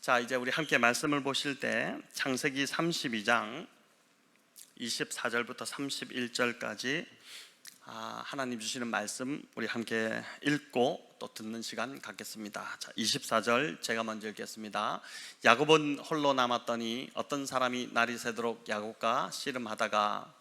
자, 이제 우리 함께 말씀을 보실 때 창세기 32장 24절부터 31절까지 하나님 주시는 말씀 우리 함께 읽고 또 듣는 시간 갖겠습니다. 자, 24절 제가 먼저 읽겠습니다. 야곱은 홀로 남았더니 어떤 사람이 날이 새도록 야곱과 씨름하다가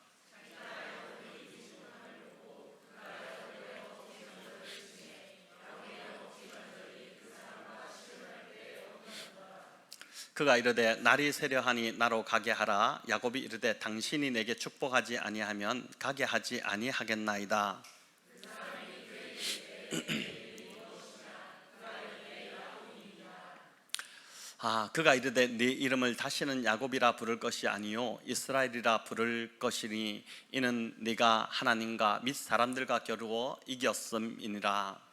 그가 이르되 날이 새려하니 나로 가게 하라. 야곱이 이르되 당신이 내게 축복하지 아니하면 가게 하지 아니하겠나이다. 그가 이르되 네 이름을 다시는 야곱이라 부를 것이 아니요 이스라엘이라 부를 것이니 이는 네가 하나님과 및 사람들과 겨루어 이겼음이니라.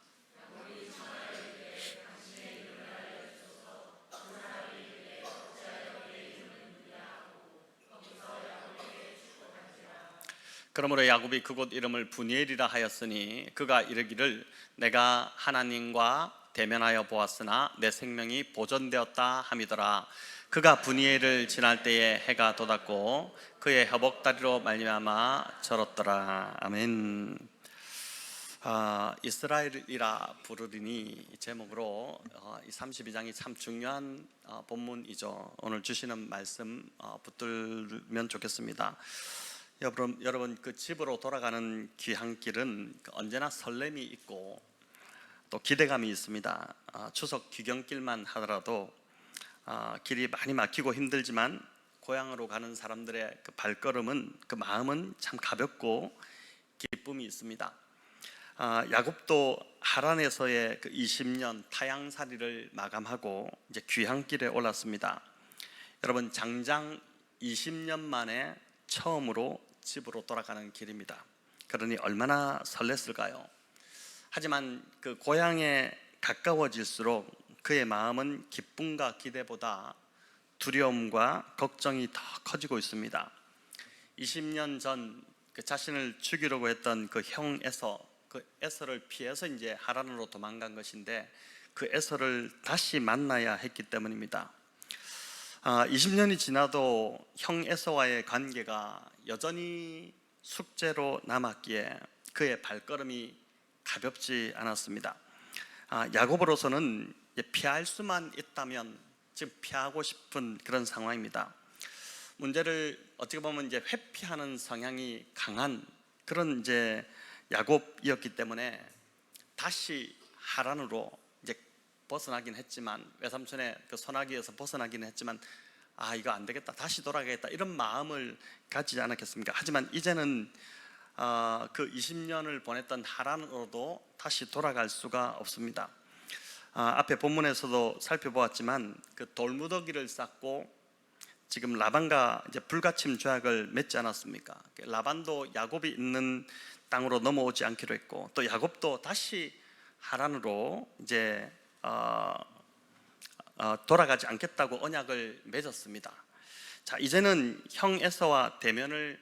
그러므로 야곱이 그곳 이름을 브니엘이라 하였으니 그가 이르기를 내가 하나님과 대면하여 보았으나 내 생명이 보존되었다 함이더라. 그가 브니엘을 지날 때에 해가 돋았고 그의 허벅다리로 말미암아 절었더라. 아멘. 이스라엘이라 부르리니 제목으로 이 32장이 참 중요한 본문이죠. 오늘 주시는 말씀 붙들면 좋겠습니다. 여러분 그 집으로 돌아가는 귀향길은 언제나 설렘이 있고 또 기대감이 있습니다. 추석 귀경길만 하더라도 길이 많이 막히고 힘들지만 고향으로 가는 사람들의 그 발걸음은 그 마음은 참 가볍고 기쁨이 있습니다. 야곱도 하란에서의 그 20년 타향살이를 마감하고 이제 귀향길에 올랐습니다. 여러분 장장 20년 만에 처음으로 집으로 돌아가는 길입니다. 그러니 얼마나 설렜을까요? 하지만 그 고향에 가까워질수록 그의 마음은 기쁨과 기대보다 두려움과 걱정이 더 커지고 있습니다. 20년 전 그 자신을 죽이려고 했던 그 형 그 에서를 피해서 이제 하란으로 도망간 것인데 그 에서를 다시 만나야 했기 때문입니다. 20년이 지나도 형 에서와의 관계가 여전히 숙제로 남았기에 그의 발걸음이 가볍지 않았습니다. 야곱으로서는 피할 수만 있다면 지금 피하고 싶은 그런 상황입니다. 문제를 어떻게 보면 이제 회피하는 성향이 강한 그런 이제 야곱이었기 때문에 다시 하란으로 이제 벗어나긴 했지만 외삼촌의 그 소나기에서 벗어나긴 했지만 이거 안 되겠다, 다시 돌아가겠다 이런 마음을 가지지 않았겠습니까? 하지만 이제는 그 20년을 보냈던 하란으로도 다시 돌아갈 수가 없습니다. 앞에 본문에서도 살펴보았지만 그 돌무더기를 쌓고 지금 라반과 이제 불가침 조약을 맺지 않았습니까? 라반도 야곱이 있는 땅으로 넘어오지 않기로 했고 또 야곱도 다시 하란으로 이제 돌아가지 않겠다고 언약을 맺었습니다. 자, 이제는 형 에서와 대면을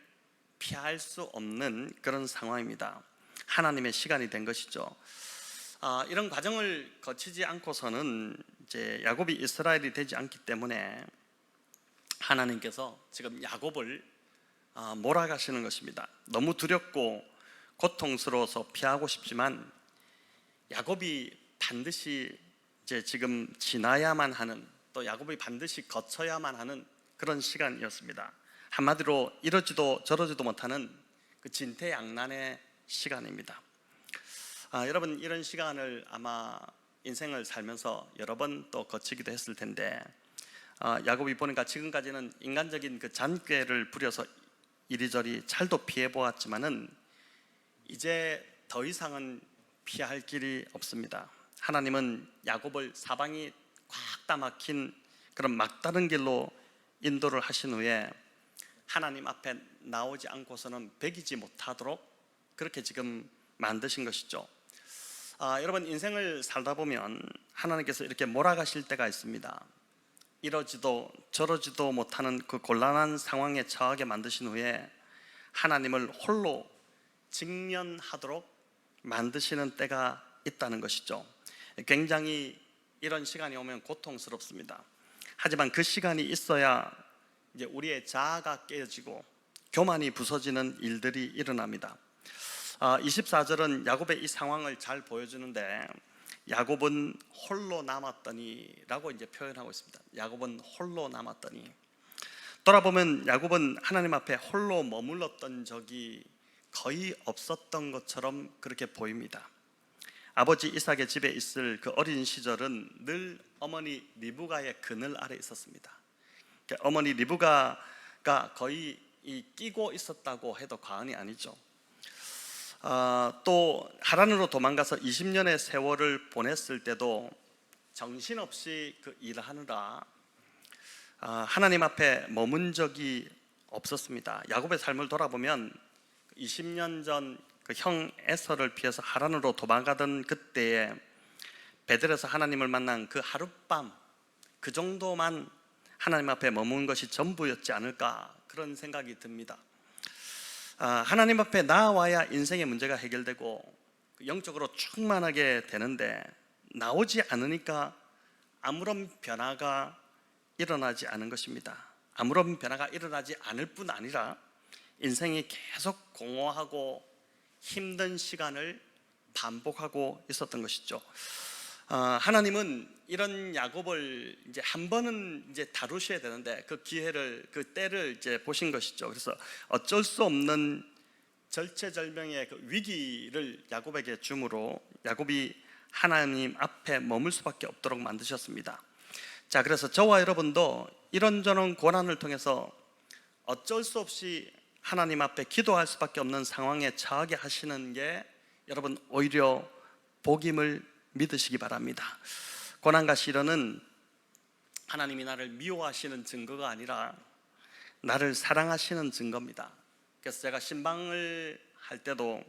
피할 수 없는 그런 상황입니다. 하나님의 시간이 된 것이죠. 이런 과정을 거치지 않고서는 이제 야곱이 이스라엘이 되지 않기 때문에 하나님께서 지금 야곱을 몰아가시는 것입니다. 너무 두렵고 고통스러워서 피하고 싶지만 야곱이 반드시 이제 지금 지나야만 하는, 또 야곱이 반드시 거쳐야만 하는 그런 시간이었습니다. 한마디로 이러지도 저러지도 못하는 그 진퇴양난의 시간입니다. 여러분 이런 시간을 아마 인생을 살면서 여러 번 또 거치기도 했을 텐데 야곱이 보니까 지금까지는 인간적인 그 잔꾀를 부려서 이리저리 잘도 피해 보았지만은 이제 더 이상은 피할 길이 없습니다. 하나님은 야곱을 사방이 꽉 다 막힌 그런 막다른 길로 인도를 하신 후에 하나님 앞에 나오지 않고서는 배기지 못하도록 그렇게 지금 만드신 것이죠. 여러분 인생을 살다 보면 하나님께서 이렇게 몰아가실 때가 있습니다. 이러지도 저러지도 못하는 그 곤란한 상황에 처하게 만드신 후에 하나님을 홀로 직면하도록 만드시는 때가 있다는 것이죠. 굉장히 이런 시간이 오면 고통스럽습니다. 하지만 그 시간이 있어야 이제 우리의 자아가 깨어지고 교만이 부서지는 일들이 일어납니다. 24절은 야곱의 이 상황을 잘 보여주는데, 야곱은 홀로 남았더니라고 이제 표현하고 있습니다. 야곱은 홀로 남았더니. 돌아보면 야곱은 하나님 앞에 홀로 머물렀던 적이 거의 없었던 것처럼 그렇게 보입니다. 아버지 이삭의 집에 있을 그 어린 시절은 늘 어머니 리브가의 그늘 아래 있었습니다. 어머니 리브가가 거의 끼고 있었다고 해도 과언이 아니죠. 또 하란으로 도망가서 20년의 세월을 보냈을 때도 정신없이 그 일을 하느라 하나님 앞에 머문 적이 없었습니다. 야곱의 삶을 돌아보면 20년 전 그 형 에서를 피해서 하란으로 도망가던 그때에 베델에서 하나님을 만난 그 하룻밤, 그 정도만 하나님 앞에 머문 것이 전부였지 않을까, 그런 생각이 듭니다. 하나님 앞에 나와야 인생의 문제가 해결되고 영적으로 충만하게 되는데, 나오지 않으니까 아무런 변화가 일어나지 않은 것입니다. 아무런 변화가 일어나지 않을 뿐 아니라 인생이 계속 공허하고 힘든 시간을 반복하고 있었던 것이죠. 하나님은 이런 야곱을 이제 한 번은 이제 다루셔야 되는데 그 기회를, 그 때를 이제 보신 것이죠. 그래서 어쩔 수 없는 절체절명의 그 위기를 야곱에게 주므로 야곱이 하나님 앞에 머물 수밖에 없도록 만드셨습니다. 자, 그래서 저와 여러분도 이런저런 고난을 통해서 어쩔 수 없이 하나님 앞에 기도할 수밖에 없는 상황에 처하게 하시는 게 여러분 오히려 복임을 믿으시기 바랍니다. 고난과 시련은 하나님이 나를 미워하시는 증거가 아니라 나를 사랑하시는 증거입니다. 그래서 제가 신방을 할 때도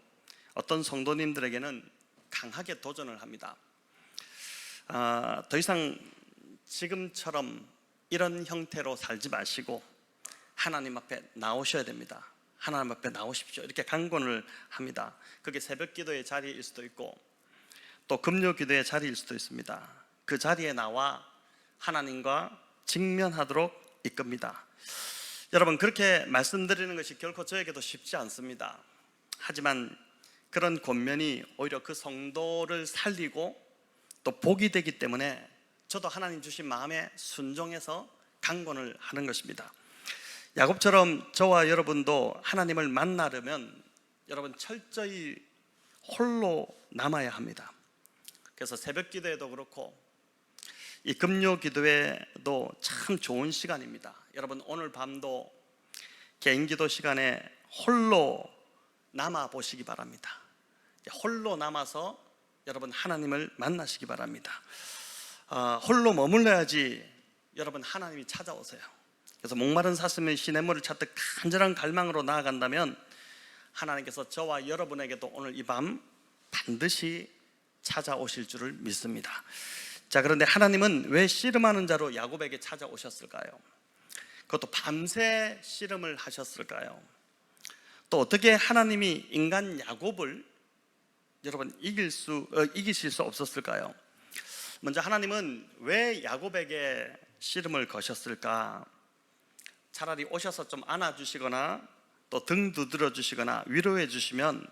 어떤 성도님들에게는 강하게 도전을 합니다. 더 이상 지금처럼 이런 형태로 살지 마시고 하나님 앞에 나오셔야 됩니다. 하나님 앞에 나오십시오, 이렇게 강권을 합니다. 그게 새벽 기도의 자리일 수도 있고 또 금요 기도의 자리일 수도 있습니다. 그 자리에 나와 하나님과 직면하도록 이끕니다. 여러분, 그렇게 말씀드리는 것이 결코 저에게도 쉽지 않습니다. 하지만 그런 권면이 오히려 그 성도를 살리고 또 복이 되기 때문에 저도 하나님 주신 마음에 순종해서 강권을 하는 것입니다. 야곱처럼 저와 여러분도 하나님을 만나려면 여러분 철저히 홀로 남아야 합니다. 그래서 새벽 기도에도 그렇고 이 금요 기도에도 참 좋은 시간입니다. 여러분, 오늘 밤도 개인 기도 시간에 홀로 남아 보시기 바랍니다. 홀로 남아서 여러분 하나님을 만나시기 바랍니다. 홀로 머물러야지 여러분 하나님이 찾아오세요. 그래서 목마른 사슴이 시냇물을 찾듯 간절한 갈망으로 나아간다면 하나님께서 저와 여러분에게도 오늘 이 밤 반드시 찾아오실 줄을 믿습니다. 자, 그런데 하나님은 왜 씨름하는 자로 야곱에게 찾아오셨을까요? 그것도 밤새 씨름을 하셨을까요? 또 어떻게 하나님이 인간 야곱을 여러분 이기실 수 없었을까요? 먼저 하나님은 왜 야곱에게 씨름을 거셨을까? 차라리 오셔서 좀 안아주시거나 또 등 두드려 주시거나 위로해 주시면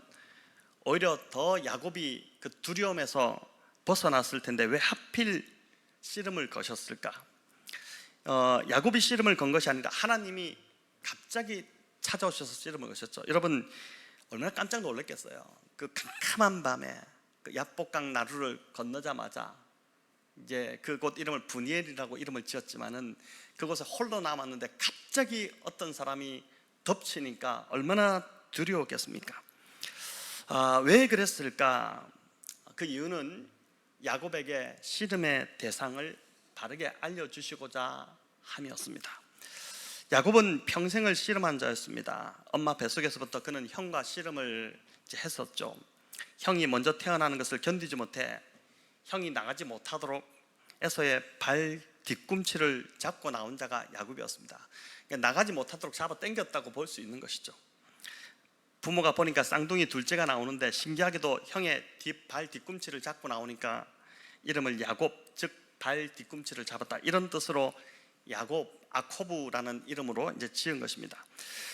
오히려 더 야곱이 그 두려움에서 벗어났을 텐데 왜 하필 씨름을 거셨을까? 야곱이 씨름을 건 것이 아니라 하나님이 갑자기 찾아오셔서 씨름을 거셨죠. 여러분, 얼마나 깜짝 놀랐겠어요. 그 캄캄한 밤에 그 야복강 나루를 건너자마자 이제 그곳 이름을 브니엘이라고 이름을 지었지만은 그곳에 홀로 남았는데 갑자기 어떤 사람이 덮치니까 얼마나 두려웠겠습니까? 왜 그랬을까? 그 이유는 야곱에게 씨름의 대상을 바르게 알려주시고자 함이었습니다. 야곱은 평생을 씨름한 자였습니다. 엄마 뱃속에서부터 그는 형과 씨름을 했었죠. 형이 먼저 태어나는 것을 견디지 못해 형이 나가지 못하도록 에서의 발 뒤꿈치를 잡고 나온 자가 야곱이었습니다. 나가지 못하도록 잡아 당겼다고 볼 수 있는 것이죠. 부모가 보니까 쌍둥이 둘째가 나오는데 신기하게도 형의 발 뒤꿈치를 잡고 나오니까 이름을 야곱, 즉 발 뒤꿈치를 잡았다, 이런 뜻으로 야곱, 아코브라는 이름으로 이제 지은 것입니다.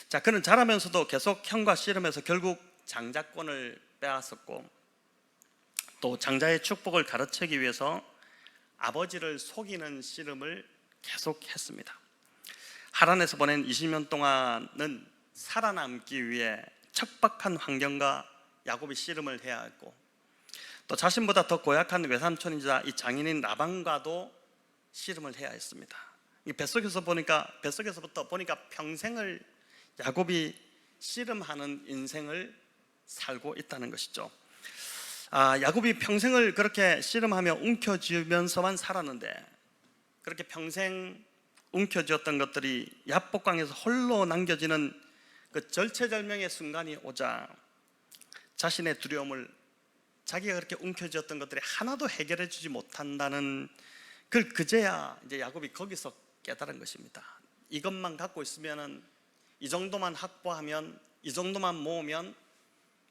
자, 그는 자라면서도 계속 형과 씨름해서 결국 장자권을 빼앗았고, 또 장자의 축복을 가르치기 위해서 아버지를 속이는 씨름을 계속했습니다. 하란에서 보낸 20년 동안은 살아남기 위해 척박한 환경과 야곱이 씨름을 해야 했고, 또 자신보다 더 고약한 외삼촌이자 이 장인인 라반과도 씨름을 해야 했습니다. 뱃속에서부터 보니까 평생을 야곱이 씨름하는 인생을 살고 있다는 것이죠. 야곱이 평생을 그렇게 씨름하며 움켜쥐면서만 살았는데, 그렇게 평생 움켜쥐었던 것들이 야복강에서 홀로 남겨지는 그 절체절명의 순간이 오자 자신의 두려움을, 자기가 그렇게 움켜쥐었던 것들이 하나도 해결해 주지 못한다는 그걸 그제야 이제 야곱이 거기서 깨달은 것입니다. 이것만 갖고 있으면은, 이 정도만 확보하면, 이 정도만 모으면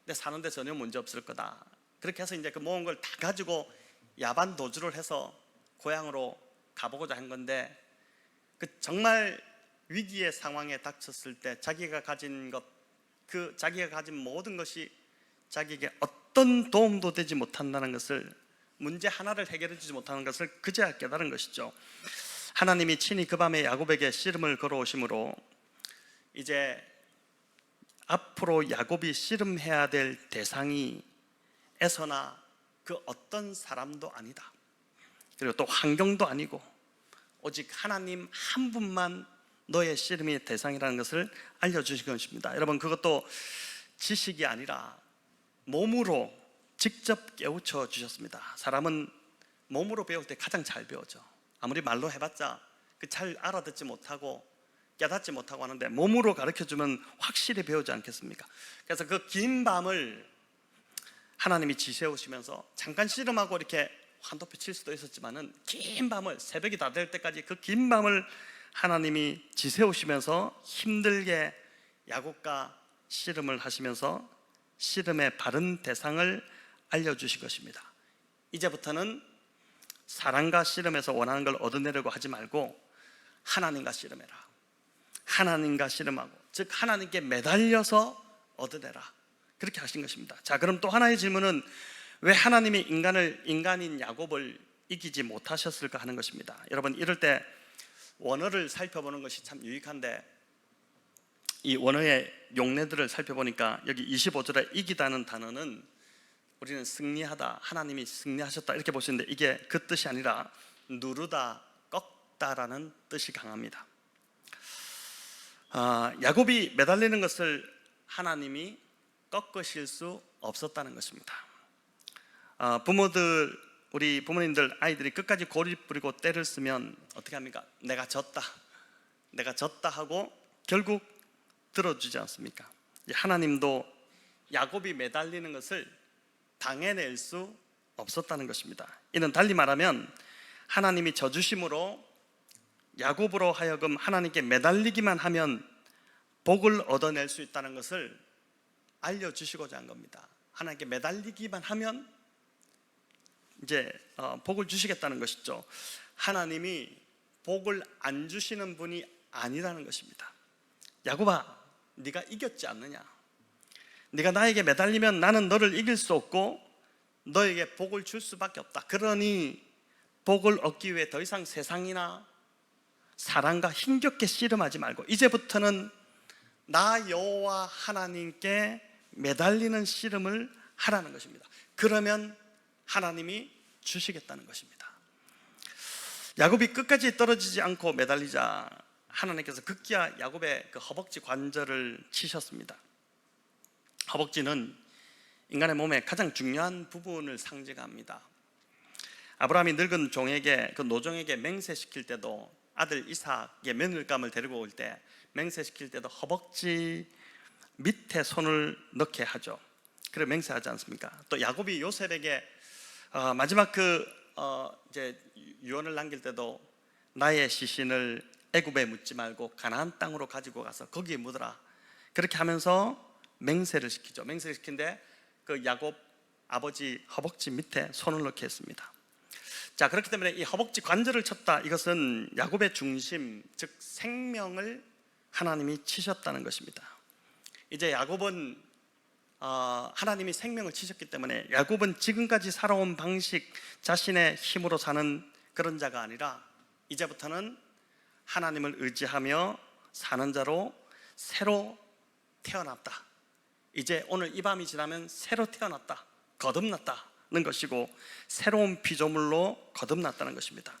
내 사는데 전혀 문제 없을 거다. 그렇게 해서 이제 그 모은 걸 다 가지고 야반 도주를 해서 고향으로 가보고자 한 건데, 그 정말 위기의 상황에 닥쳤을 때 자기가 가진 것, 그 자기가 가진 모든 것이 자기에게 어떤 도움도 되지 못한다는 것을, 문제 하나를 해결해 주지 못하는 것을 그제야 깨달은 것이죠. 하나님이 친히 그 밤에 야곱에게 씨름을 걸어오심으로 이제 앞으로 야곱이 씨름해야 될 대상이 에서나 그 어떤 사람도 아니다, 그리고 또 환경도 아니고 오직 하나님 한 분만 너의 씨름의 대상이라는 것을 알려주신 것입니다. 여러분, 그것도 지식이 아니라 몸으로 직접 깨우쳐 주셨습니다. 사람은 몸으로 배울 때 가장 잘 배우죠. 아무리 말로 해봤자 그 잘 알아듣지 못하고 깨닫지 못하고 하는데, 몸으로 가르쳐주면 확실히 배우지 않겠습니까? 그래서 그 긴 밤을 하나님이 지새우시면서, 잠깐 씨름하고 이렇게 한도표 칠 수도 있었지만은 긴 밤을, 새벽이 다 될 때까지 그 긴 밤을 하나님이 지새우시면서 힘들게 야곱과 씨름을 하시면서 씨름의 바른 대상을 알려주신 것입니다. 이제부터는 사랑과 씨름에서 원하는 걸 얻어내려고 하지 말고 하나님과 씨름해라. 하나님과 씨름하고, 즉 하나님께 매달려서 얻어내라, 그렇게 하신 것입니다. 자, 그럼 또 하나의 질문은 왜 하나님이 인간인 야곱을 이기지 못하셨을까 하는 것입니다. 여러분, 이럴 때 원어를 살펴보는 것이 참 유익한데, 이 원어의 용례들을 살펴보니까 여기 25절에 이기다는 단어는 우리는 승리하다, 하나님이 승리하셨다 이렇게 보시는데, 이게 그 뜻이 아니라 누르다, 꺾다라는 뜻이 강합니다. 야곱이 매달리는 것을 하나님이 꺾으실 수 없었다는 것입니다. 우리 부모님들 아이들이 끝까지 고집 부리고 때를 쓰면 어떻게 합니까? 내가 졌다 하고 결국 들어주지 않습니까? 하나님도 야곱이 매달리는 것을 당해낼 수 없었다는 것입니다. 이는 달리 말하면 하나님이 져주심으로 야곱으로 하여금 하나님께 매달리기만 하면 복을 얻어낼 수 있다는 것을 알려주시고자 한 겁니다. 하나님께 매달리기만 하면 이제 복을 주시겠다는 것이죠. 하나님이 복을 안 주시는 분이 아니라는 것입니다. 야곱아, 네가 이겼지 않느냐? 네가 나에게 매달리면 나는 너를 이길 수 없고 너에게 복을 줄 수밖에 없다. 그러니 복을 얻기 위해 더 이상 세상이나 사랑과 힘겹게 씨름하지 말고 이제부터는 나 여호와 하나님께 매달리는 씨름을 하라는 것입니다. 그러면 하나님이 주시겠다는 것입니다. 야곱이 끝까지 떨어지지 않고 매달리자 하나님께서 급기야 야곱의 그 허벅지 관절을 치셨습니다. 허벅지는 인간의 몸의 가장 중요한 부분을 상징합니다. 아브라함이 늙은 종에게, 그 노종에게 맹세시킬 때도, 아들 이삭의 며느리감을 데리고 올 때 맹세시킬 때도 허벅지 밑에 손을 넣게 하죠. 그래 맹세하지 않습니까? 또 야곱이 요셉에게 마지막 이제 유언을 남길 때도 나의 시신을 애굽에 묻지 말고 가나안 땅으로 가지고 가서 거기에 묻어라, 그렇게 하면서 맹세를 시키죠. 맹세를 시킨데 그 야곱 아버지 허벅지 밑에 손을 넣게 했습니다. 자, 그렇기 때문에 이 허벅지 관절을 쳤다, 이것은 야곱의 중심, 즉 생명을 하나님이 치셨다는 것입니다. 이제 야곱은 하나님이 생명을 치셨기 때문에 야곱은 지금까지 살아온 방식, 자신의 힘으로 사는 그런 자가 아니라 이제부터는 하나님을 의지하며 사는 자로 새로 태어났다. 이제 오늘 이 밤이 지나면 새로 태어났다, 거듭났다는 것이고, 새로운 피조물로 거듭났다는 것입니다.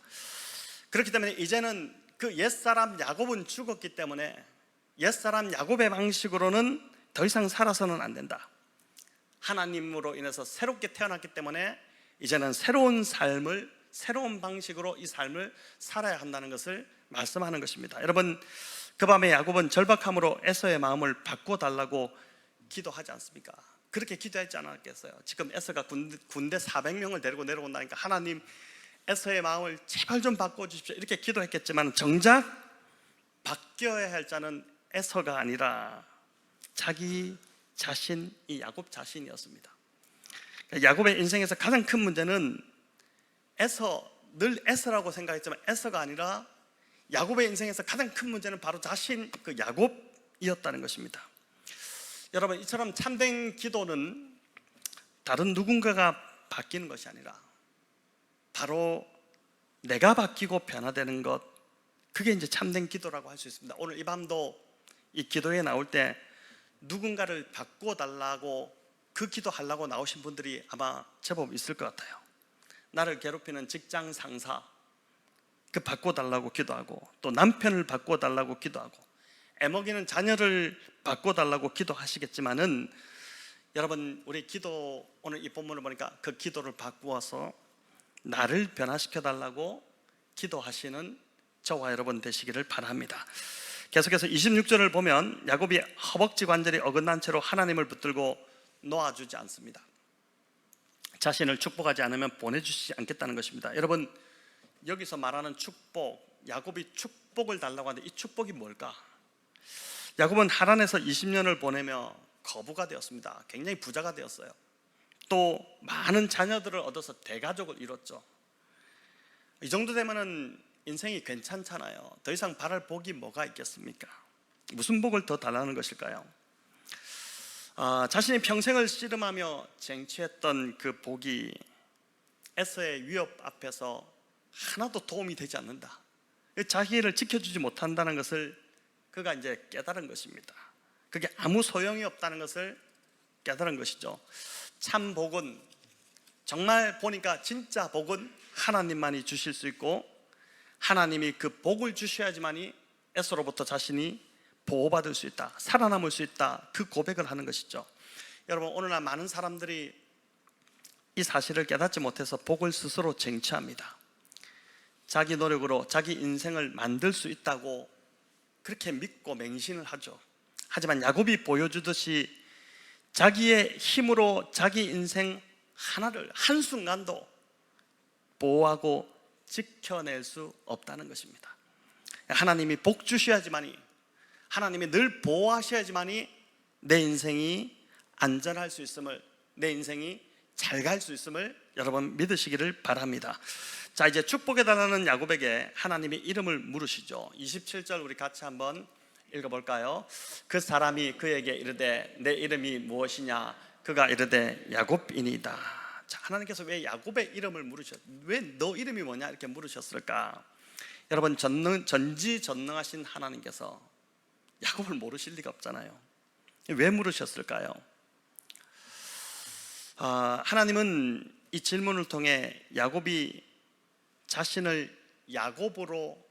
그렇기 때문에 이제는 그 옛사람 야곱은 죽었기 때문에 옛사람 야곱의 방식으로는 더 이상 살아서는 안 된다. 하나님으로 인해서 새롭게 태어났기 때문에 이제는 새로운 삶을, 새로운 방식으로 이 삶을 살아야 한다는 것을 말씀하는 것입니다. 여러분, 그 밤에 야곱은 절박함으로 에서의 마음을 바꿔달라고 기도하지 않습니까? 그렇게 기도했지 않았겠어요? 지금 에서가 군대 400명을 데리고 내려온다니까 하나님, 에서의 마음을 제발 좀 바꿔주십시오, 이렇게 기도했겠지만 정작 바뀌어야 할 자는 에서가 아니라 자기 자신, 이 야곱 자신이었습니다. 야곱의 인생에서 가장 큰 문제는 늘 에서라고 생각했지만 에서가 아니라 야곱의 인생에서 가장 큰 문제는 바로 자신, 그 야곱이었다는 것입니다. 여러분, 이처럼 참된 기도는 다른 누군가가 바뀌는 것이 아니라 바로 내가 바뀌고 변화되는 것, 그게 이제 참된 기도라고 할 수 있습니다. 오늘 이 밤도 이 기도에 나올 때 누군가를 바꿔달라고 그 기도하려고 나오신 분들이 아마 제법 있을 것 같아요. 나를 괴롭히는 직장 상사, 그 바꿔달라고 기도하고, 또 남편을 바꿔달라고 기도하고, 애먹이는 자녀를 바꿔달라고 기도하시겠지만은, 여러분, 우리 기도, 오늘 이 본문을 보니까 그 기도를 바꾸어서 나를 변화시켜달라고 기도하시는 저와 여러분 되시기를 바랍니다. 계속해서 26절을 보면 야곱이 허벅지 관절이 어긋난 채로 하나님을 붙들고 놓아주지 않습니다. 자신을 축복하지 않으면 보내주시지 않겠다는 것입니다. 여러분, 여기서 말하는 축복, 야곱이 축복을 달라고 하는데 이 축복이 뭘까? 야곱은 하란에서 20년을 보내며 거부가 되었습니다. 굉장히 부자가 되었어요. 또 많은 자녀들을 얻어서 대가족을 이뤘죠. 이 정도 되면은 인생이 괜찮잖아요. 더 이상 바랄 복이 뭐가 있겠습니까? 무슨 복을 더 달라는 것일까요? 자신이 평생을 씨름하며 쟁취했던 그 복이 에서의 위협 앞에서 하나도 도움이 되지 않는다. 자기를 지켜주지 못한다는 것을 그가 이제 깨달은 것입니다. 그게 아무 소용이 없다는 것을 깨달은 것이죠. 참 복은, 정말 보니까 진짜 복은 하나님만이 주실 수 있고, 하나님이 그 복을 주셔야지만이 에서로부터 자신이 보호받을 수 있다, 살아남을 수 있다, 그 고백을 하는 것이죠. 여러분, 오늘날 많은 사람들이 이 사실을 깨닫지 못해서 복을 스스로 쟁취합니다. 자기 노력으로 자기 인생을 만들 수 있다고 그렇게 믿고 맹신을 하죠. 하지만 야곱이 보여주듯이 자기의 힘으로 자기 인생 하나를 한순간도 보호하고 지켜낼 수 없다는 것입니다. 하나님이 복 주셔야지만이, 하나님이 늘 보호하셔야지만이 내 인생이 안전할 수 있음을, 내 인생이 잘 갈 수 있음을 여러분 믿으시기를 바랍니다. 자, 이제 축복해 달라는 야곱에게 하나님이 이름을 물으시죠. 27절 우리 같이 한번 읽어볼까요? 그 사람이 그에게 이르되 내 이름이 무엇이냐? 그가 이르되 야곱이니이다. 자, 하나님께서 왜 야곱의 이름을 왜 너 이름이 뭐냐 이렇게 물으셨을까? 여러분, 전지전능하신 하나님께서 야곱을 모르실 리가 없잖아요. 왜 물으셨을까요? 하나님은 이 질문을 통해 야곱이 자신을 야곱으로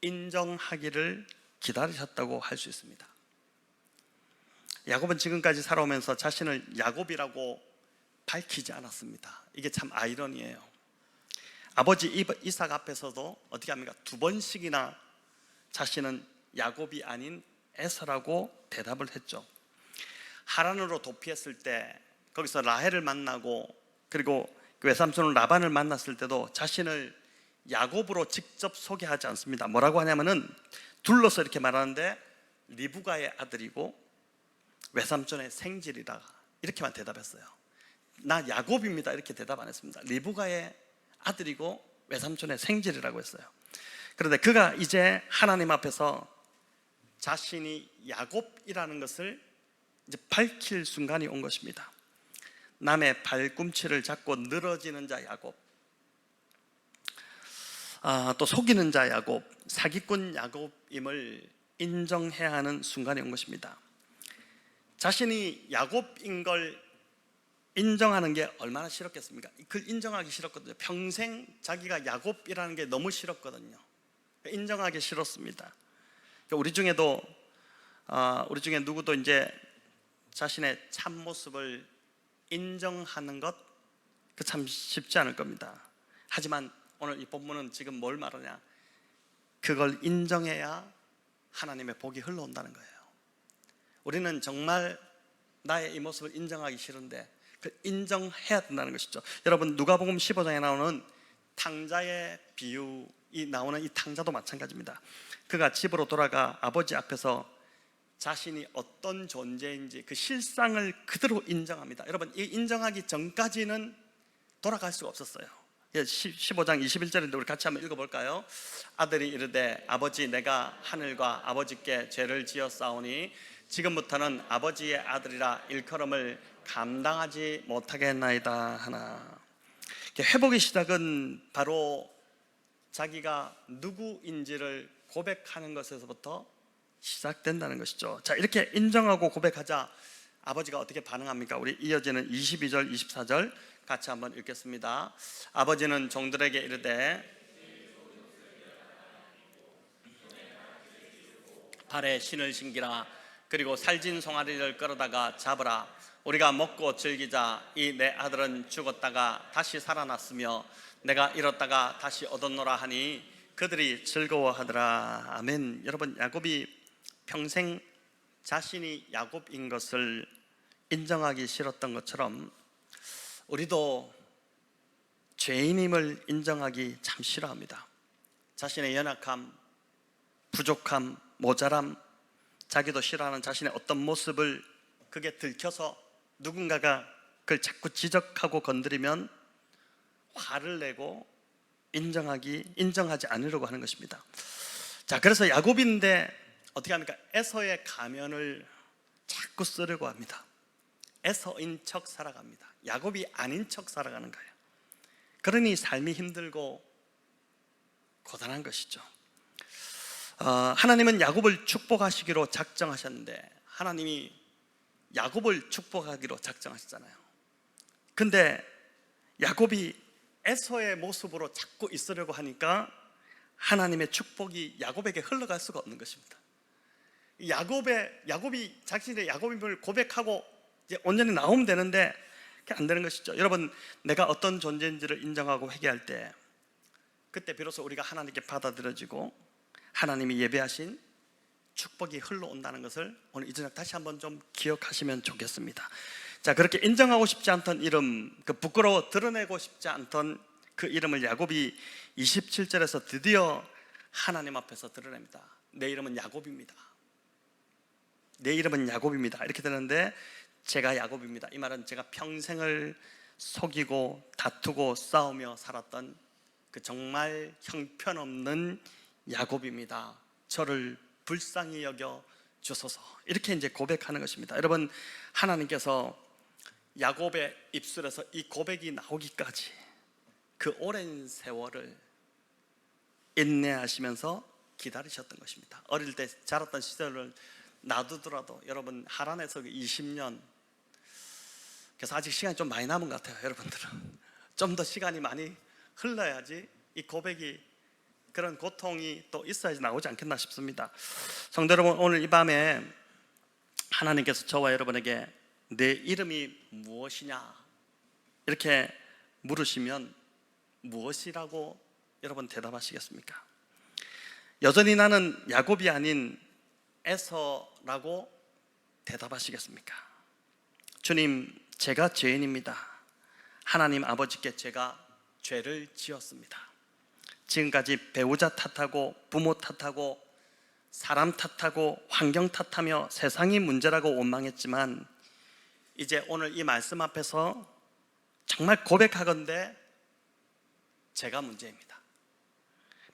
인정하기를 기다리셨다고 할 수 있습니다. 야곱은 지금까지 살아오면서 자신을 야곱이라고 밝히지 않았습니다. 이게 참 아이러니예요. 아버지 이삭 앞에서도 어떻게 합니까? 2번씩이나 자신은 야곱이 아닌 에서라고 대답을 했죠. 하란으로 도피했을 때 거기서 라헬을 만나고, 그리고 그 외삼촌 라반을 만났을 때도 자신을 야곱으로 직접 소개하지 않습니다. 뭐라고 하냐면은 둘러서 이렇게 말하는데 리브가의 아들이고 외삼촌의 생질이라, 이렇게만 대답했어요. 나 야곱입니다 이렇게 대답 안 했습니다. 리브가의 아들이고 외삼촌의 생질이라고 했어요. 그런데 그가 이제 하나님 앞에서 자신이 야곱이라는 것을 이제 밝힐 순간이 온 것입니다. 남의 발꿈치를 잡고 늘어지는 자 야곱, 또 속이는 자 야곱, 사기꾼 야곱임을 인정해야 하는 순간이 온 것입니다. 자신이 야곱인 걸 인정하는 게 얼마나 싫었겠습니까? 그걸 인정하기 싫었거든요. 평생 자기가 야곱이라는 게 너무 싫었거든요. 인정하기 싫었습니다. 우리 중에 누구도 이제 자신의 참모습을 인정하는 것, 그 참 쉽지 않을 겁니다. 하지만 오늘 이 본문은 지금 뭘 말하냐? 그걸 인정해야 하나님의 복이 흘러온다는 거예요. 우리는 정말 나의 이 모습을 인정하기 싫은데 그 인정해야 된다는 것이죠. 여러분, 누가복음 15장에 나오는 탕자의 비유이 나오는 이 탕자도 마찬가지입니다. 그가 집으로 돌아가 아버지 앞에서 자신이 어떤 존재인지 그 실상을 그대로 인정합니다. 여러분, 이 인정하기 전까지는 돌아갈 수가 없었어요. 15장 21절인데 우리 같이 한번 읽어볼까요? 아들이 이르되 아버지, 내가 하늘과 아버지께 죄를 지었사오니 지금부터는 아버지의 아들이라 일컬음을 감당하지 못하겠나이다 하나. 회복의 시작은 바로 자기가 누구인지를 고백하는 것에서부터 시작된다는 것이죠. 자, 이렇게 인정하고 고백하자 아버지가 어떻게 반응합니까? 우리 이어지는 22절 24절 같이 한번 읽겠습니다. 아버지는 종들에게 이르되 발에 신을 신기라. 그리고 살진 송아리를 끌어다가 잡으라. 우리가 먹고 즐기자. 이 내 아들은 죽었다가 다시 살아났으며 내가 잃었다가 다시 얻었노라 하니 그들이 즐거워하더라. 아멘. 여러분, 야곱이 평생 자신이 야곱인 것을 인정하기 싫었던 것처럼 우리도 죄인임을 인정하기 참 싫어합니다. 자신의 연약함, 부족함, 모자람, 자기도 싫어하는 자신의 어떤 모습을 그게 들켜서 누군가가 그걸 자꾸 지적하고 건드리면 화를 내고 인정하지 않으려고 하는 것입니다. 자, 그래서 야곱인데 어떻게 합니까? 에서의 가면을 자꾸 쓰려고 합니다. 에서인 척 살아갑니다. 야곱이 아닌 척 살아가는 거예요. 그러니 삶이 힘들고 고단한 것이죠. 하나님은 야곱을 축복하시기로 작정하셨는데 하나님이 야곱을 축복하기로 작정하셨잖아요. 근데 야곱이 에서의 모습으로 자꾸 있으려고 하니까 하나님의 축복이 야곱에게 흘러갈 수가 없는 것입니다. 야곱이 자신의 야곱임을 고백하고 이제 온전히 나오면 되는데 그게 안 되는 것이죠. 여러분, 내가 어떤 존재인지를 인정하고 회개할 때 그때 비로소 우리가 하나님께 받아들여지고 하나님이 예배하신 축복이 흘러온다는 것을 오늘 이 저녁 다시 한번 좀 기억하시면 좋겠습니다. 자, 그렇게 인정하고 싶지 않던 이름, 그 부끄러워 드러내고 싶지 않던 그 이름을 야곱이 27절에서 드디어 하나님 앞에서 드러냅니다. 내 이름은 야곱입니다. 내 이름은 야곱입니다. 이렇게 되는데 제가 야곱입니다. 이 말은 제가 평생을 속이고 다투고 싸우며 살았던 그 정말 형편없는 야곱입니다. 저를 불쌍히 여겨 주소서. 이렇게 이제 고백하는 것입니다. 여러분, 하나님께서 야곱의 입술에서 이 고백이 나오기까지 그 오랜 세월을 인내하시면서 기다리셨던 것입니다. 어릴 때 자랐던 시절을 놔두더라도 여러분, 하란에서 20년, 그래서 아직 시간이 좀 많이 남은 것 같아요. 여러분들은 좀 더 시간이 많이 흘러야지 이 고백이, 그런 고통이 또 있어야지 나오지 않겠나 싶습니다. 성도 여러분, 오늘 이 밤에 하나님께서 저와 여러분에게 내 이름이 무엇이냐 이렇게 물으시면 무엇이라고 여러분 대답하시겠습니까? 여전히 나는 야곱이 아닌 에서라고 대답하시겠습니까? 주님, 제가 죄인입니다. 하나님 아버지께 제가 죄를 지었습니다. 지금까지 배우자 탓하고 부모 탓하고 사람 탓하고 환경 탓하며 세상이 문제라고 원망했지만 이제 오늘 이 말씀 앞에서 정말 고백하건대 제가 문제입니다.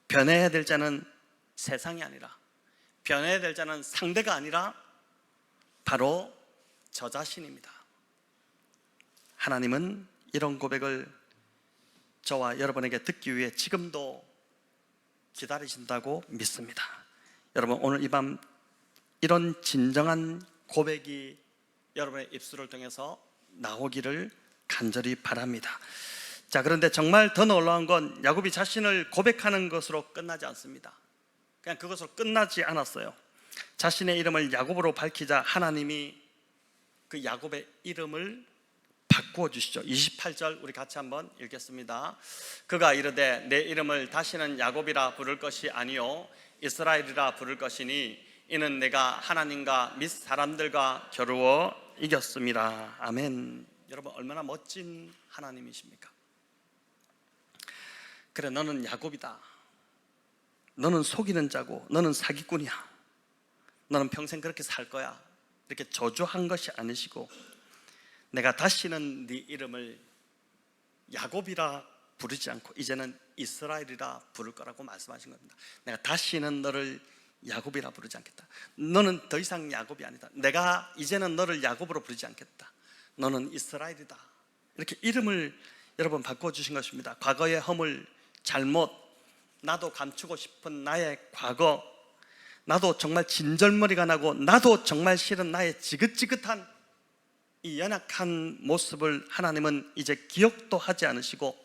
변해야 될 자는 세상이 아니라, 변해야 될 자는 상대가 아니라 바로 저 자신입니다. 하나님은 이런 고백을 저와 여러분에게 듣기 위해 지금도 기다리신다고 믿습니다. 여러분, 오늘 이 밤 이런 진정한 고백이 여러분의 입술을 통해서 나오기를 간절히 바랍니다. 자, 그런데 정말 더 놀라운 건 야곱이 자신을 고백하는 것으로 끝나지 않습니다. 그냥 그것으로 끝나지 않았어요. 자신의 이름을 야곱으로 밝히자 하나님이 그 야곱의 이름을 바꾸어 주시죠. 28절 우리 같이 한번 읽겠습니다. 그가 이르되 내 이름을 다시는 야곱이라 부를 것이 아니요 이스라엘이라 부를 것이니 이는 내가 하나님과 및 사람들과 겨루어 이겼습니다. 아멘. 여러분, 얼마나 멋진 하나님이십니까? 그래, 너는 야곱이다. 너는 속이는 자고 너는 사기꾼이야. 너는 평생 그렇게 살 거야. 이렇게 저주한 것이 아니시고 내가 다시는 네 이름을 야곱이라 부르지 않고 이제는 이스라엘이라 부를 거라고 말씀하신 겁니다. 내가 다시는 너를 야곱이라 부르지 않겠다. 너는 더 이상 야곱이 아니다. 내가 이제는 너를 야곱으로 부르지 않겠다. 너는 이스라엘이다. 이렇게 이름을 여러분 바꿔주신 것입니다. 과거의 허물, 잘못, 나도 감추고 싶은 나의 과거, 나도 정말 진절머리가 나고 나도 정말 싫은 나의 지긋지긋한 이 연약한 모습을 하나님은 이제 기억도 하지 않으시고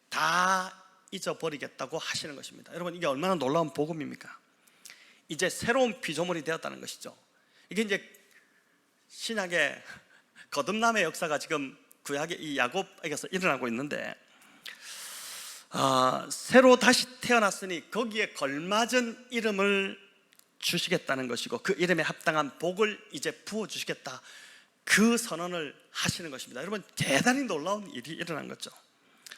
다 잊어버리겠다고 하시는 것입니다. 여러분, 이게 얼마나 놀라운 복음입니까? 이제 새로운 피조물이 되었다는 것이죠. 이게 이제 신약의 거듭남의 역사가 지금 구약의 이 야곱에게서 일어나고 있는데 새로 다시 태어났으니 거기에 걸맞은 이름을 주시겠다는 것이고 그 이름에 합당한 복을 이제 부어주시겠다, 그 선언을 하시는 것입니다. 여러분, 대단히 놀라운 일이 일어난 거죠.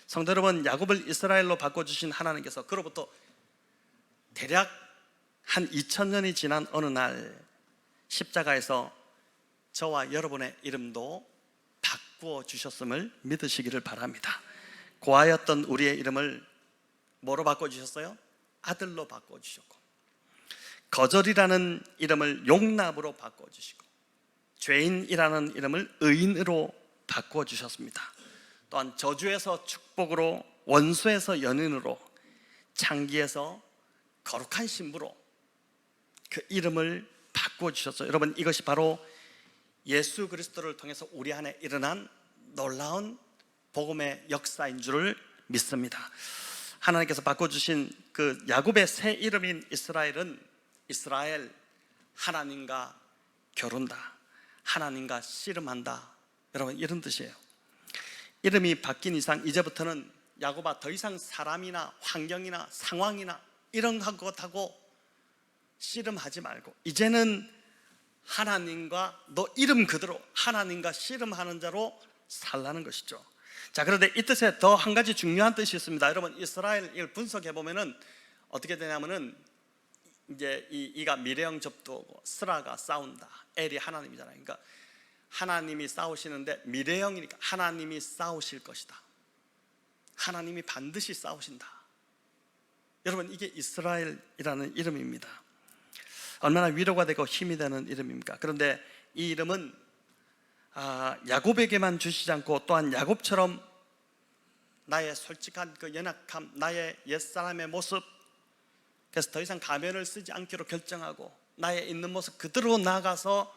성도 여러분, 야곱을 이스라엘로 바꿔주신 하나님께서 그로부터 대략 한 2000년이 지난 어느 날 십자가에서 저와 여러분의 이름도 바꾸어 주셨음을 믿으시기를 바랍니다. 고아였던 우리의 이름을 뭐로 바꿔주셨어요? 아들로 바꿔주셨고, 거절이라는 이름을 용납으로 바꿔주시고, 죄인이라는 이름을 의인으로 바꿔주셨습니다. 또한 저주에서 축복으로, 원수에서 연인으로, 창기에서 거룩한 신부로 그 이름을 바꿔주셨어요. 여러분, 이것이 바로 예수 그리스도를 통해서 우리 안에 일어난 놀라운 복음의 역사인 줄을 믿습니다. 하나님께서 바꿔주신 그 야곱의 새 이름인 이스라엘은 이스라엘, 하나님과 겨룬다, 하나님과 씨름한다, 여러분 이런 뜻이에요. 이름이 바뀐 이상 이제부터는 야곱아, 더 이상 사람이나 환경이나 상황이나 이런 것하고 씨름하지 말고 이제는 하나님과 너 이름 그대로 하나님과 씨름하는 자로 살라는 것이죠. 자, 그런데 이 뜻에 더 한 가지 중요한 뜻이 있습니다. 여러분, 이스라엘을 분석해 보면은 어떻게 되냐면은 이제 이가 미래형 접두고 스라가 싸운다. 엘이 하나님이잖아요. 그러니까 하나님이 싸우시는데 미래형이니까 하나님이 싸우실 것이다. 하나님이 반드시 싸우신다. 여러분, 이게 이스라엘이라는 이름입니다. 얼마나 위로가 되고 힘이 되는 이름입니까? 그런데 이 이름은 야곱에게만 주시지 않고 또한 야곱처럼 나의 솔직한 그 연약함, 나의 옛사람의 모습, 그래서 더 이상 가면을 쓰지 않기로 결정하고 나의 있는 모습 그대로 나아가서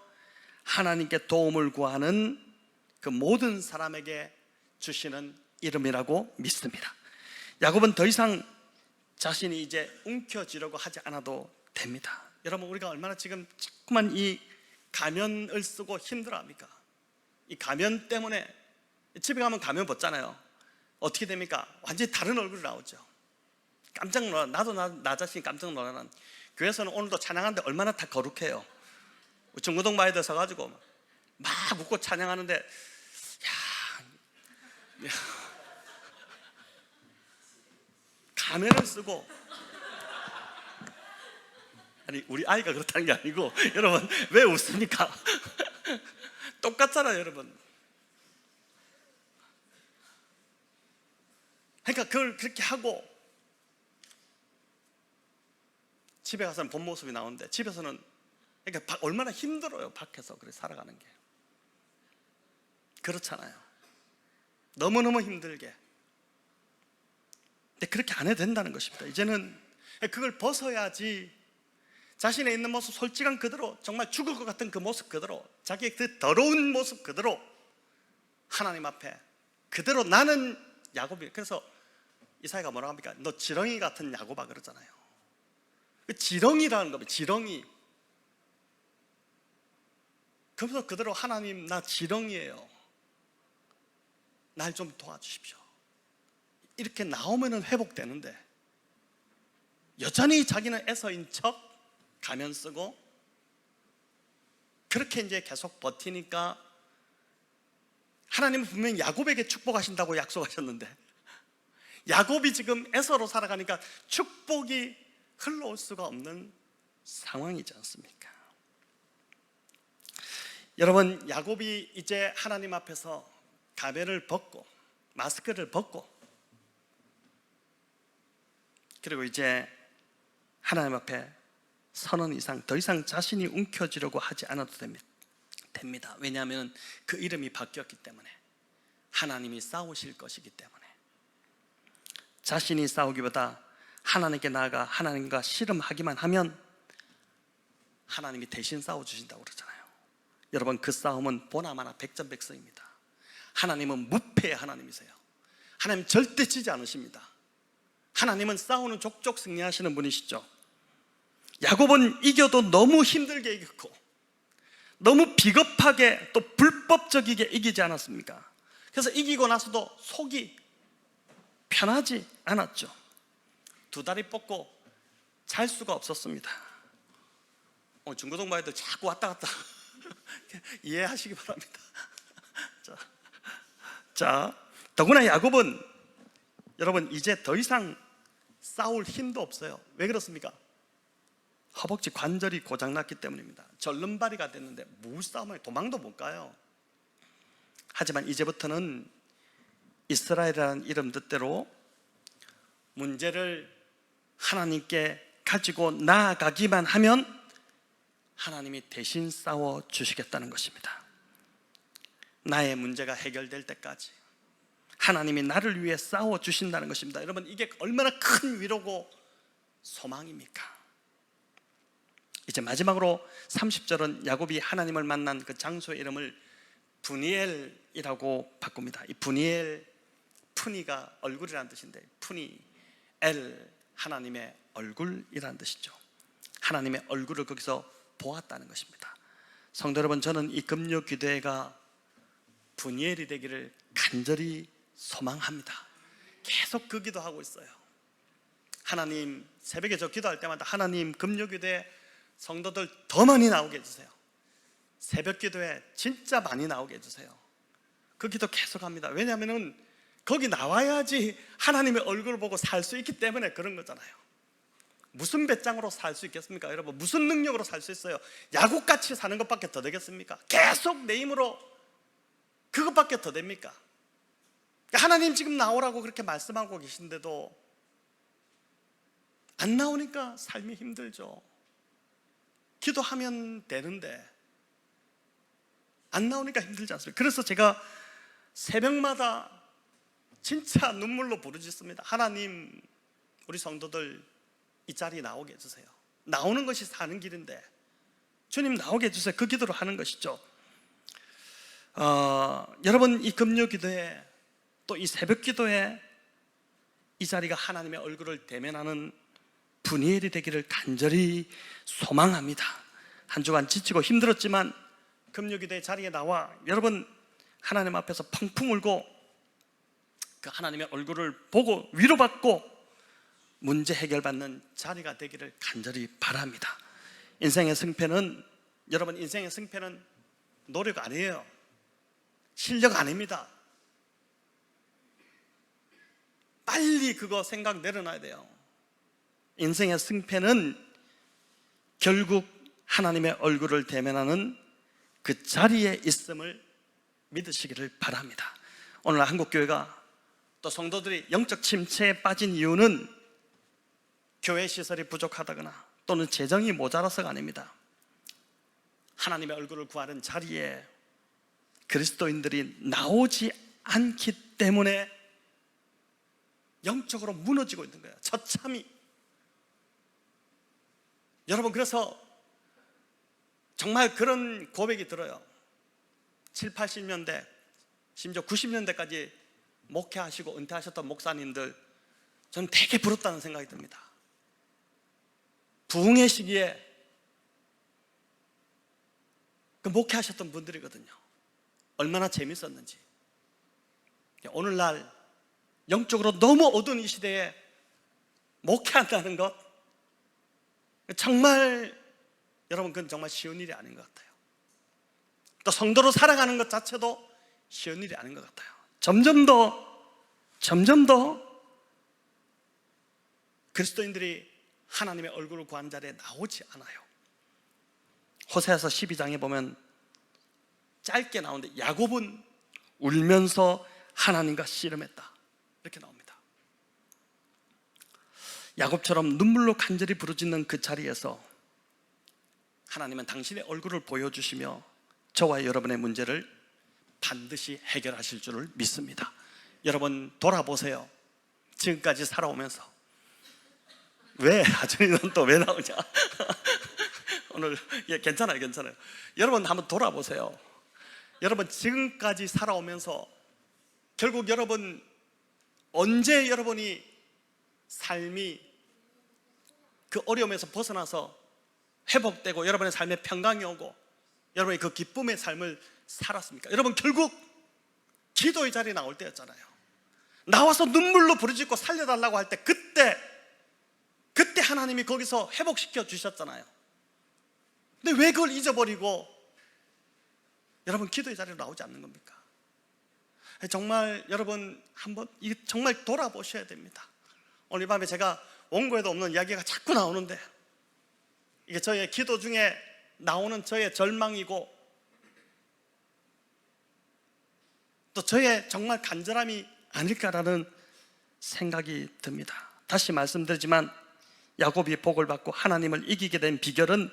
하나님께 도움을 구하는 그 모든 사람에게 주시는 이름이라고 믿습니다. 야곱은 더 이상 자신이 이제 움켜쥐려고 하지 않아도 됩니다. 여러분, 우리가 얼마나 지금 자꾸만 이 가면을 쓰고 힘들어합니까? 이 가면 때문에 집에 가면 가면 벗잖아요. 어떻게 됩니까? 완전히 다른 얼굴이 나오죠. 깜짝 놀라. 나도 나 자신이 깜짝 놀라는. 교회에서는 오늘도 찬양하는데 얼마나 다 거룩해요. 중고동 마이들 서가지고 막 웃고 찬양하는데 야, 가면을 쓰고, 아니 우리 아이가 그렇다는 게 아니고 여러분 왜 웃습니까? 똑같잖아요, 여러분. 그러니까 그러니까 그걸 그렇게 하고 집에 가서는 본 모습이 나오는데 집에서는 그러니까 얼마나 힘들어요. 밖에서 그렇게 살아가는 게. 그렇잖아요. 너무너무 힘들게. 근데 그렇게 안 해도 된다는 것입니다. 이제는 그걸 벗어야지 자신의 있는 모습 솔직한 그대로, 정말 죽을 것 같은 그 모습 그대로, 자기의 그 더러운 모습 그대로 하나님 앞에 그대로 나는 야곱이. 그래서 이사야가 뭐라고 합니까? 너 지렁이 같은 야곱아 그러잖아요. 그 지렁이라는 겁니다. 지렁이. 그래서 그대로 하나님 나 지렁이에요. 날 좀 도와주십시오. 이렇게 나오면은 회복되는데 여전히 자기는 에서인 척 가면 쓰고 그렇게 이제 계속 버티니까 하나님은 분명히 야곱에게 축복하신다고 약속하셨는데 야곱이 지금 에서로 살아가니까 축복이 흘러올 수가 없는 상황이지 않습니까? 여러분, 야곱이 이제 하나님 앞에서 가면을 벗고 마스크를 벗고 그리고 이제 하나님 앞에 서는 이상 더 이상 자신이 움켜쥐려고 하지 않아도 됩니다. 왜냐하면 그 이름이 바뀌었기 때문에, 하나님이 싸우실 것이기 때문에. 자신이 싸우기보다 하나님께 나아가 하나님과 씨름하기만 하면 하나님이 대신 싸워주신다고 그러잖아요. 여러분, 그 싸움은 보나마나 백전백승입니다. 하나님은 무패의 하나님이세요. 하나님 절대 지지 않으십니다. 하나님은 싸우는 족족 승리하시는 분이시죠. 야곱은 이겨도 너무 힘들게 이겼고 너무 비겁하게 또 불법적이게 이기지 않았습니까? 그래서 이기고 나서도 속이 편하지 않았죠. 두 다리 뻗고 잘 수가 없었습니다. 중고등부 아이들 자꾸 왔다 갔다 이해하시기 바랍니다. 자, 더구나 야곱은 여러분 이제 더 이상 싸울 힘도 없어요. 왜 그렇습니까? 허벅지 관절이 고장났기 때문입니다. 절름발이가 됐는데 무싸움에 도망도 못 가요. 하지만 이제부터는 이스라엘이라는 이름 뜻대로 문제를 하나님께 가지고 나아가기만 하면 하나님이 대신 싸워 주시겠다는 것입니다. 나의 문제가 해결될 때까지 하나님이 나를 위해 싸워 주신다는 것입니다. 여러분, 이게 얼마나 큰 위로고 소망입니까? 이제 마지막으로 30절은 야곱이 하나님을 만난 그 장소의 이름을 브니엘이라고 바꿉니다. 이 브니엘, 푸니가 얼굴이라는 뜻인데 푸니, 엘, 하나님의 얼굴이라는 뜻이죠. 하나님의 얼굴을 거기서 보았다는 것입니다. 성도 여러분, 저는 이 금요 기도회가 브니엘이 되기를 간절히 소망합니다. 계속 그 기도하고 있어요. 하나님, 새벽에 저 기도할 때마다 하나님 금요 기도회 성도들 더 많이 나오게 해주세요. 새벽 기도에 진짜 많이 나오게 해주세요. 그 기도 계속합니다. 왜냐하면 거기 나와야지 하나님의 얼굴을 보고 살 수 있기 때문에 그런 거잖아요. 무슨 배짱으로 살 수 있겠습니까? 여러분, 무슨 능력으로 살 수 있어요? 야곱같이 사는 것밖에 더 되겠습니까? 계속 내 힘으로 그것밖에 더 됩니까? 하나님 지금 나오라고 그렇게 말씀하고 계신데도 안 나오니까 삶이 힘들죠. 기도하면 되는데 안 나오니까 힘들지 않습니까? 그래서 제가 새벽마다 진짜 눈물로 부르짖습니다. 하나님, 우리 성도들 이 자리에 나오게 해주세요. 나오는 것이 사는 길인데 주님 나오게 해주세요. 그 기도를 하는 것이죠. 여러분, 이 금요 기도에 또 이 새벽 기도에 이 자리가 하나님의 얼굴을 대면하는 브니엘이 되기를 간절히 소망합니다. 한 주간 지치고 힘들었지만 금요 기도의 자리에 나와 여러분 하나님 앞에서 펑펑 울고 그 하나님의 얼굴을 보고 위로받고 문제 해결받는 자리가 되기를 간절히 바랍니다. 인생의 승패는, 여러분, 인생의 승패는 노력 아니에요. 실력 아닙니다. 빨리 그거 생각 내려놔야 돼요. 인생의 승패는 결국 하나님의 얼굴을 대면하는 그 자리에 있음을 믿으시기를 바랍니다. 오늘 한국교회가 또 성도들이 영적 침체에 빠진 이유는 교회 시설이 부족하다거나 또는 재정이 모자라서가 아닙니다. 하나님의 얼굴을 구하는 자리에 그리스도인들이 나오지 않기 때문에 영적으로 무너지고 있는 거예요. 처참히. 여러분, 그래서 정말 그런 고백이 들어요. 7, 80년대 심지어 90년대까지 목회하시고 은퇴하셨던 목사님들, 저는 되게 부럽다는 생각이 듭니다. 부흥의 시기에 그 목회하셨던 분들이거든요. 얼마나 재밌었는지. 오늘날 영적으로 너무 어두운 이 시대에 목회한다는 것, 정말 여러분, 그건 정말 쉬운 일이 아닌 것 같아요. 또 성도로 살아가는 것 자체도 쉬운 일이 아닌 것 같아요. 점점 더 그리스도인들이 하나님의 얼굴을 구한 자리에 나오지 않아요. 호세아서 12장에 보면 짧게 나오는데, 야곱은 울면서 하나님과 씨름했다, 이렇게 나옵니다. 야곱처럼 눈물로 간절히 부르짖는 그 자리에서 하나님은 당신의 얼굴을 보여주시며 저와 여러분의 문제를 반드시 해결하실 줄을 믿습니다. 여러분, 돌아보세요. 지금까지 살아오면서. 왜? 하준이는 또 왜 나오냐? 오늘 괜찮아요. 여러분 한번 돌아보세요. 여러분, 지금까지 살아오면서 결국 여러분 언제 여러분이 삶이 그 어려움에서 벗어나서 회복되고 여러분의 삶에 평강이 오고 여러분이 그 기쁨의 삶을 살았습니까? 여러분, 결국 기도의 자리에 나올 때였잖아요. 나와서 눈물로 부르짖고 살려달라고 할 때, 그때 하나님이 거기서 회복시켜 주셨잖아요. 근데 왜 그걸 잊어버리고 여러분 기도의 자리로 나오지 않는 겁니까? 정말 여러분 한번 정말 돌아보셔야 됩니다. 오늘 밤에 제가 원고에도 없는 이야기가 자꾸 나오는데, 이게 저의 기도 중에 나오는 저의 절망이고 또 저의 정말 간절함이 아닐까라는 생각이 듭니다. 다시 말씀드리지만 야곱이 복을 받고 하나님을 이기게 된 비결은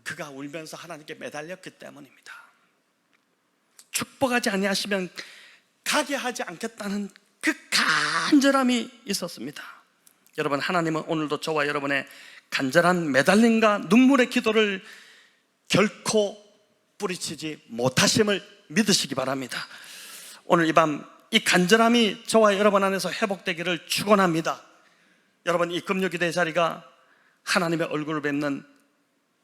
그가 울면서 하나님께 매달렸기 때문입니다. 축복하지 아니하시면 가게 하지 않겠다는 그 간절함이 있었습니다. 여러분, 하나님은 오늘도 저와 여러분의 간절한 매달림과 눈물의 기도를 결코 뿌리치지 못하심을 믿으시기 바랍니다. 오늘 이 밤 이 간절함이 저와 여러분 안에서 회복되기를 축원합니다. 여러분, 이 금요기도의 자리가 하나님의 얼굴을 뵙는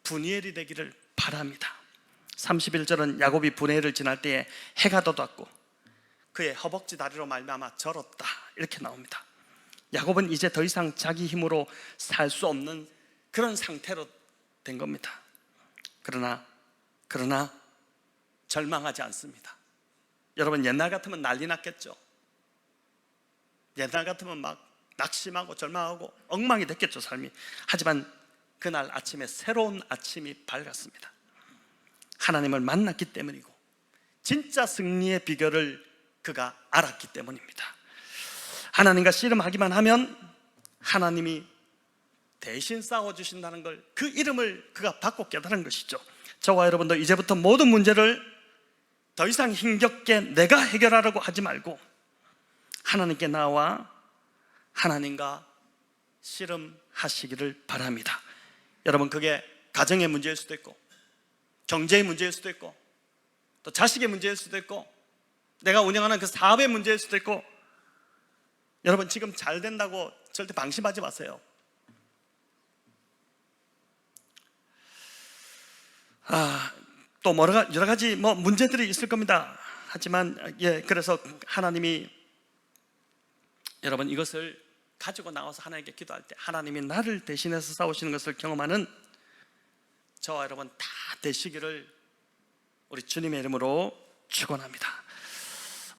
분이엘이 되기를 바랍니다. 31절은 야곱이 분이엘을 지날 때에 해가 돋았고 그의 허벅지 다리로 말미암아 절었다, 이렇게 나옵니다. 야곱은 이제 더 이상 자기 힘으로 살 수 없는 그런 상태로 된 겁니다. 그러나 절망하지 않습니다. 여러분, 옛날 같으면 난리 났겠죠. 옛날 같으면 막 낙심하고 절망하고 엉망이 됐겠죠, 삶이. 하지만 그날 아침에 새로운 아침이 밝았습니다. 하나님을 만났기 때문이고 진짜 승리의 비결을 그가 알았기 때문입니다. 하나님과 씨름하기만 하면 하나님이 대신 싸워주신다는 걸, 그 이름을 그가 받고 깨달은 것이죠. 저와 여러분도 이제부터 모든 문제를 더 이상 힘겹게 내가 해결하려고 하지 말고 하나님께 나와 하나님과 씨름하시기를 바랍니다. 여러분, 그게 가정의 문제일 수도 있고 경제의 문제일 수도 있고 또 자식의 문제일 수도 있고 내가 운영하는 그 사업의 문제일 수도 있고, 여러분 지금 잘 된다고 절대 방심하지 마세요. 또 여러 가지 문제들이 있을 겁니다. 하지만 그래서 하나님이 여러분 이것을 가지고 나와서 하나님께 기도할 때 하나님이 나를 대신해서 싸우시는 것을 경험하는 저와 여러분 다 되시기를 우리 주님의 이름으로 축원합니다.